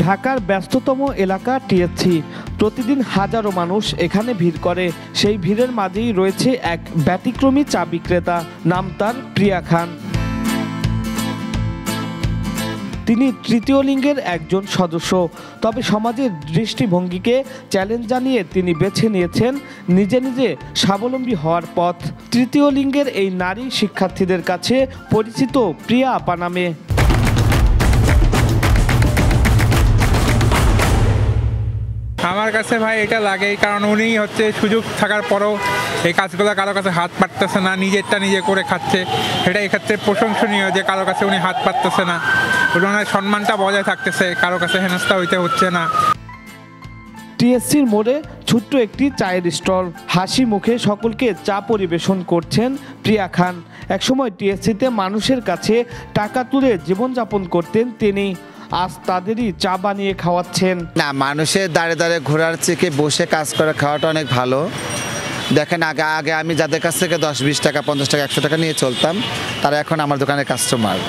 ঢাকার ব্যস্ততম এলাকা টিএসসি। প্রতিদিন হাজারো মানুষ এখানে ভিড় করে। সেই ভিড়ের মাঝেই রয়েছে এক ব্যতিক্রমী চা বিক্রেতা, নাম তার প্রিয়া খান। তিনি তৃতীয় লিঙ্গের একজন সদস্য, তবে সমাজের দৃষ্টিভঙ্গিকে চ্যালেঞ্জ জানিয়ে তিনি বেছে নিয়েছেন নিজে নিজে স্বাবলম্বী হওয়ার পথ। তৃতীয় লিঙ্গের এই নারী শিক্ষার্থীদের কাছে পরিচিত প্রিয়া আপা নামে। আমার কাছে ভাই এটা লাগে, কারণ উনি হচ্ছে সুযোগ থাকার পরও এই কাজগুলো কারো কাছে হাত পাততেছে না, নিজেরটা নিজে করে খাচ্ছে। এটা এক্ষেত্রে প্রশংসনীয় যে কারো কাছে উনি হাত পাততেছে না, ওনার সম্মানটা বজায় থাকতেছে, কারো কাছে হেনস্থা হইতে হচ্ছে না। টিএসসির মোড়ে ছোট্ট একটি চায়ের স্টল, হাসি মুখে সকলকে চা পরিবেশন করছেন প্রিয়া খান। একসময় টিএসসিতে মানুষের কাছে টাকা তুলে জীবনযাপন করতেন তিনি। আজ তাদেরই চা বানিয়ে খাওয়াচ্ছেন। না, মানুষের দাঁড়ে দাঁড়ে ঘোরার থেকে বসে কাজ করে খাওয়াটা অনেক ভালো। দেখেন, আগে আমি যাদের কাছ থেকে 10-20 টাকা, 50 টাকা, 100 টাকা নিয়ে চলতাম, তারা এখন আমার দোকানের কাস্টমার।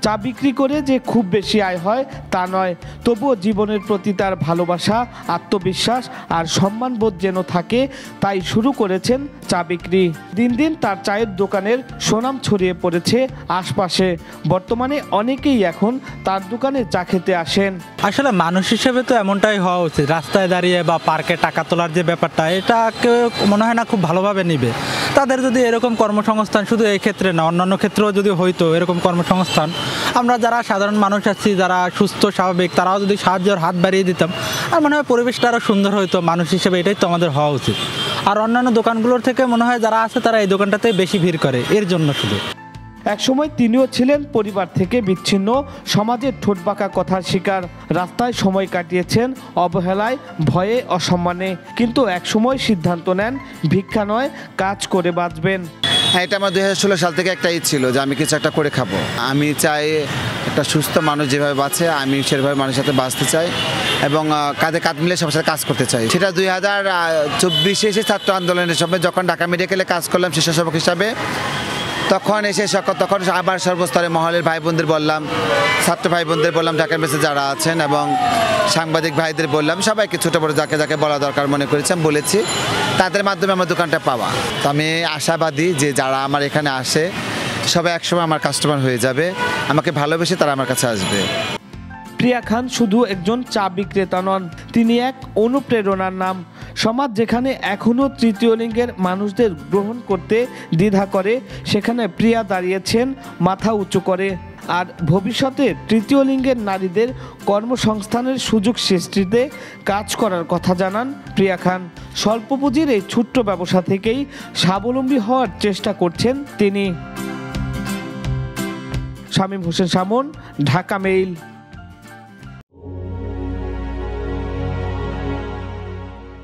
চা বিক্রি করে যে খুব বেশি আয় হয় তা নয়, তবুও জীবনের প্রতি তার ভালোবাসা, আত্মবিশ্বাস আর সম্মানবোধ যেন থাকে, তাই শুরু করেছেন চা বিক্রি। দিন দিন তার চায়ের দোকানের সুনাম ছড়িয়ে পড়েছে আশপাশে। বর্তমানে অনেকেই এখন তার দোকানে চা খেতে আসেন। আসলে মানুষ হিসেবে তো এমনটাই হওয়া উচিত। রাস্তায় দাঁড়িয়ে বা পার্কে টাকা তোলার যে ব্যাপারটা, এটা কেউ মনে হয় না খুব ভালোভাবে নিবে। তাদের যদি এরকম কর্মসংস্থান, শুধু এই ক্ষেত্রে না, অন্যান্য ক্ষেত্রেও যদি হইতো এরকম কর্মসংস্থান, আমরা যারা সাধারণ মানুষ আছি, যারা সুস্থ স্বাভাবিক, তারাও যদি সাহায্যের হাত বাড়িয়ে দিতাম, আর মনে হয় পরিবেশটা আরও সুন্দর হইতো। মানুষ হিসেবে এটাই তো আমাদের হওয়া উচিত। আর অন্যান্য দোকানগুলোর থেকে মনে হয় যারা আছে তারা এই দোকানটাতে বেশি ভিড় করে, এর জন্য শুধু। একসময় তিনিও ছিলেন পরিবার থেকে বিচ্ছিন্ন, সমাজের ঠোঁটবাঁকা কথার শিকার। রাস্তায় সময় কাটিয়েছেন অবহেলায়, ভয়ে, অসম্মানে। কিন্তু একসময় সিদ্ধান্ত নেন ভিক্ষা নয়, কাজ করে বাঁচবেন। হ্যাঁ, এটা আমার 2016 সাল থেকে একটা ছিল যে আমি কিছু একটা করে খাবো। আমি চাই একটা সুস্থ মানুষ যেভাবে বাঁচে, আমি সেভাবে মানুষের সাথে বাঁচতে চাই এবং কাঁধে কাঁধ মিলে সবার সাথে কাজ করতে চাই। সেটা 2024-এ এসে ছাত্র আন্দোলনের সময় যখন ঢাকা মেডিকেলে কাজ করলাম স্বেচ্ছাসেবক হিসাবে, তখন আবার সর্বস্তরে মহলের ভাই বোনদের বললাম, ছাত্র ভাই বোনদের বললাম, ঢাকার মেসে যারা আছেন এবং সাংবাদিক ভাইদের বললাম, সবাইকে ছোটো বড়ো যাকে যাকে বলা দরকার মনে করেছেন বলেছি। তাদের মাধ্যমে আমার দোকানটা পাওয়া। তো আমি আশাবাদী যে যারা আমার এখানে আসে সবাই একসময় আমার কাস্টমার হয়ে যাবে, আমাকে ভালোবেসে তারা আমার কাছে আসবে। প্রিয়া খান শুধু একজন চা বিক্রেতা নন, তিনি এক অনুপ্রেরণার নাম। সমাজ যেখানে এখনও তৃতীয় লিঙ্গের মানুষদের গ্রহণ করতে দ্বিধা করে, সেখানে প্রিয়া দাঁড়িয়েছেন মাথা উঁচু করে। আর ভবিষ্যতে তৃতীয় লিঙ্গের নারীদের কর্মসংস্থানের সুযোগ সৃষ্টিতে কাজ করার কথা জানান প্রিয়া খান। স্বল্প পুঁজির এই ছোট্ট ব্যবসা থেকেই স্বাবলম্বী হওয়ার চেষ্টা করছেন তিনি। শামীম হোসেন শামন, ঢাকা মেইল।